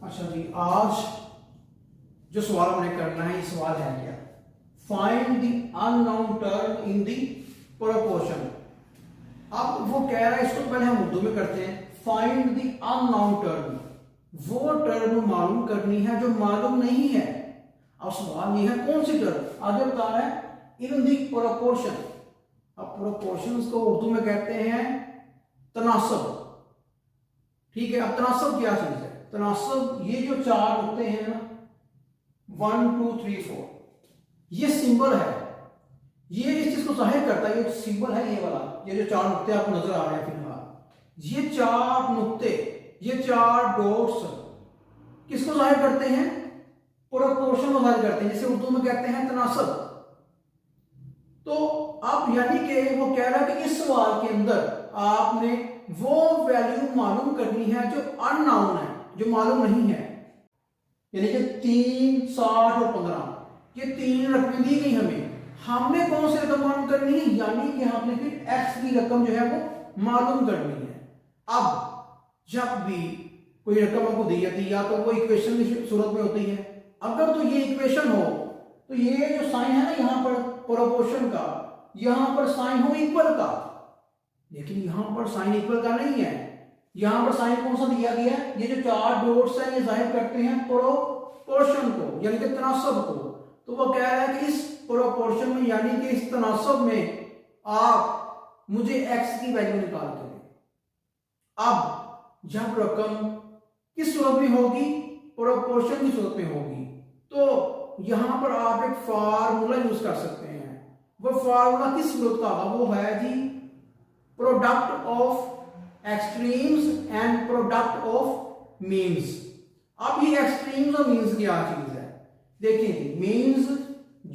अच्छा जी, आज जो सवाल हमने करना है, ये सवाल है क्या? Find the unknown term in the proportion. अब वो कह रहा है, इसको पहले हम उर्दू में करते हैं। फाइंड द अननोन टर्म, वो टर्म मालूम करनी है जो मालूम नहीं है। अब सवाल ये है कौन सी टर्म? आगे बता रहा है इन द प्रोपोर्शन। अब प्रोपोर्शंस को उर्दू में कहते हैं तनासब। ठीक है, अब तनासब क्या चीज है? तनासब ये जो चार नुक्ते हैं ना, 1 2 3 4, ये सिंबल है। ये इस चीज को जाहिर करता है। ये सिंबल है ये वाला, ये जो चार नुक्ते आपको नजर आ रहे हैं फिलहाल, ये चार नुक्ते, ये चार डॉट्स किसको जाहिर करते हैं? प्रोपोर्शन को जाहिर करते हैं, जिसे उर्दू में कहते हैं तनासब। तो अब यानी कि वो कह रहा है कि इस सवाल के अंदर आपने वो वैल्यू मालूम करनी है जो अननोन है, जो मालूम नहीं है। यानी कि 3, 60 और 15, ये तीन रकमें दी गई हमें। हमने कौन सी रकम मालूम करनी है? यानी कि हमने फिर एक्स की रकम जो है वो मालूम करनी है। अब जब भी कोई रकम आपको दी जाती है, या तो वो इक्वेशन की सूरत में होती है। अगर तो ये इक्वेशन हो तो ये जो साइन है ना यहां पर प्रोपोर्शन का, यहां पर साइन हो इक्वल का, लेकिन यहां पर साइन इक्वल का नहीं है। यहां पर साइन कौन सा दिया गया है? ये जो चार डॉट्स हैं ये जाहिर करते हैं प्रोपोर्शन को, यानी कि तनासब को। तो वो कह रहा है कि इस प्रोपोर्शन में, यानी कि इस तनासब में आप मुझे एक्स की वैल्यू निकाल के दें। अब जब रकम किस सूरत में होगी? प्रोपोर्शन की सूरत में होगी। तो यहां पर आप एक फार्मूला यूज कर सकते हैं। वो फार्मूला किस सूरत का होगा? वो है जी product of extremes and product of means. अब ये एक्सट्रीम्स और मीन्स क्या चीज है? देखिए, मीन्स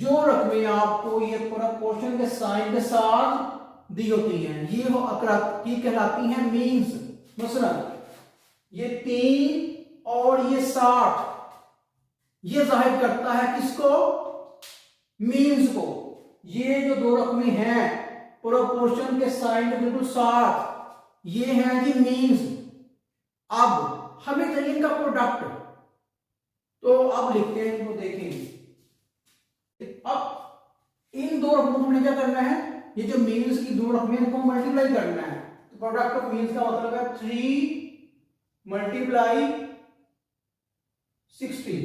जो रकमें आपको ये प्रोपोर्शन के साइन के साथ दी होती हैं, ये वो आकृति कहलाती हैं मीन्स। मसलन ये 3 और ये 60, ये जाहिर करता है किसको? मीन्स को। ये जो दो रकमें हैं प्रोपोर्शन के साइन के बिल्कुल साथ, ये है जी मीन्स। अब हमें चाहिए इनका प्रोडक्ट, तो अब लिखते हैं इनको, देखेंगे। अब इन दो रकमों को हमने क्या करना है? ये जो मीन्स की दो रकमें इनको मल्टीप्लाई करना है। तो प्रोडक्ट ऑफ मीन्स का मतलब है 3 मल्टीप्लाई 60।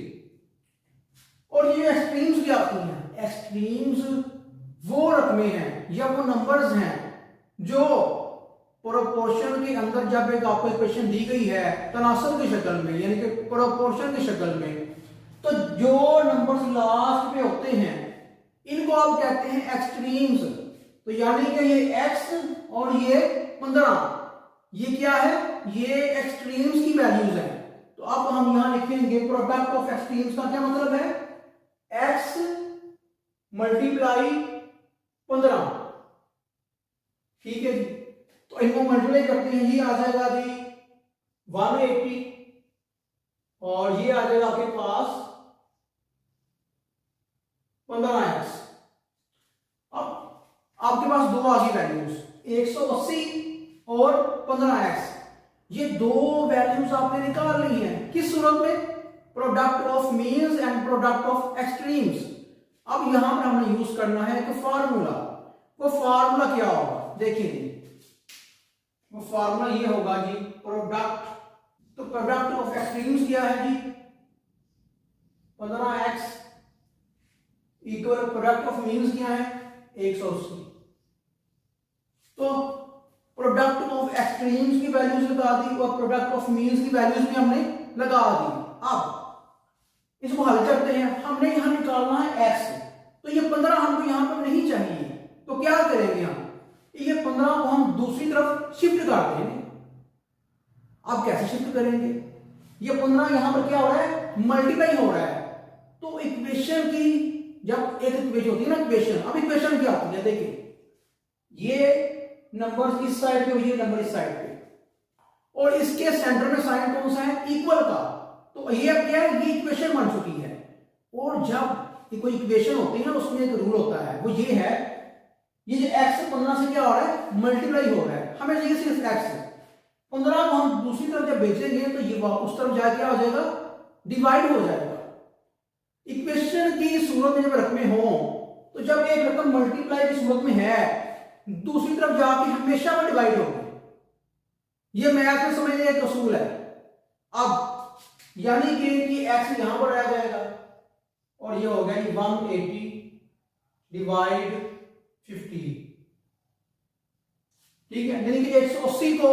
और ये एक्सट्रीम्स क्या आती हैं? एक्सट्रीम्स वो रकमें हैं या वो नंबर्स हैं जो प्रोपोर्शन के अंदर, जब एक आपको इक्वेशन दी गई है तनासब की शक्ल में, यानी कि प्रोपोर्शन की शक्ल में, तो जो नंबर्स लास्ट में होते हैं इनको आप कहते हैं एक्सट्रीम्स। तो यानी कि ये x और ये 15, ये क्या है? ये एक्सट्रीम्स की वैल्यूज है। तो अब हम यहां लिखेंगे प्रोडक्ट ऑफ एक्सट्रीम्स का क्या मतलब है? x multiply 15। ठीक है जी, तो इनको मल्टीप्लाई करते हैं, ये आ जाएगा जी 180 और ये आ जाएगा आपके पास 15x। अब आपके पास दो आ गई वैल्यूज, 180 और 15x। ये दो वैल्यूज आपने निकाल ली हैं किस सूरत में? Product of means and product of extremes. अब यहां पर हमने यूज करना है एक फार्मूला। वो फार्मूला क्या होगा? देखिए, वो फार्मूला ये होगा जी प्रोडक्ट। तो प्रोडक्ट ऑफ एक्सट्रीम्स क्या है जी? 15x equal product of means क्या है? 180। तो प्रोडक्ट ऑफ एक्सट्रीम्स की वैल्यूज लगा दी और प्रोडक्ट ऑफ मीन्स की वैल्यूज भी हमने लगा दी। अब इसको हल करते हैं। हमने यहां निकालना है x, तो ये 15 हमको यहां पर नहीं चाहिए, तो क्या करेंगे हम? ये 15 को हम दूसरी तरफ शिफ्ट कर देंगे। अब कैसे शिफ्ट करेंगे? ये 15 यहां पर क्या हो रहा है? मल्टीप्लाई हो रहा है। तो इक्वेशन की, जब एक इक्वेशन होती है ना इक्वेशन, अब इक्वेशन क्या होती है? देखिए, ये नंबर इस साइड पे, ये नंबर इस साइड पे, और इसके सेंटर में साइन कौन सा है? इक्वल का। तो ये अब क्या है? ये इक्वेशन बन चुकी है। और जब कोई इक्वेशन होती है ना, उसमें एक रूल होता है, वो ये है, ये जो x 15 से क्या हो रहा है? मल्टीप्लाई हो रहा है। हमें चाहिए सिर्फ x। 15 को हम दूसरी तरफ जब भेजेंगे तो ये उस तरफ जाके क्या हो जाएगा? डिवाइड हो जाएगा। इक्वेशन की सूरत में जब रकमें हो तो जब एक रकम मल्टीप्लाई की सूरत में है दूसरी तरफ जाके हमेशा वो डिवाइड होगी। ये मैथ में समझने एक असूल है। अब यानी कि एक्स यहां पर आ जाएगा और ये हो गया 180 डिवाइड 50, ठीक है। यानी कि 180 को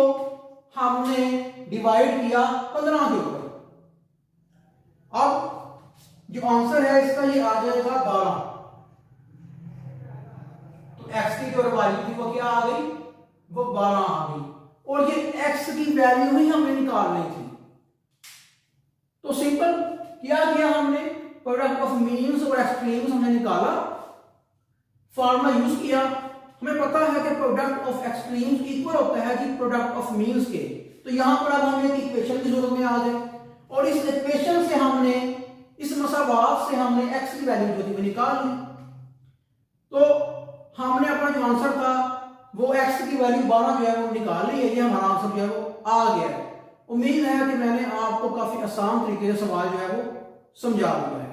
हमने डिवाइड किया 15 के ऊपर। अब जो आंसर है इसका ये आ जाएगा 12। तो x की जो वैल्यू थी वो क्या आ गई, वो 12 आ गई। और ये x की वैल्यू ही हमें निकालनी थी। तो सिंपल क्या किया हमने, प्रोडक्ट ऑफ मीन्स और एक्सट्रीम्स हमने निकाला, फार्मूला यूज किया। हमें पता है कि प्रोडक्ट ऑफ एक्सट्रीम्स इक्वल होता है कि प्रोडक्ट ऑफ मीन्स के। तो यहां पर अब हम एक इक्वेशन की जरूरत में आ गए और इस इक्वेशन से हमने, इस मसावात से हमने x की वैल्यू जो थी वो निकाल ली। तो हमने अपना जो आंसर था वो x की वैल्यू 12 जो है वो निकाल ली है। ये हमारा आंसर जो है वो आ गया है। उम्मीद है कि मैंने आपको काफी आसान तरीके से सवाल जो है वो समझा दिया है।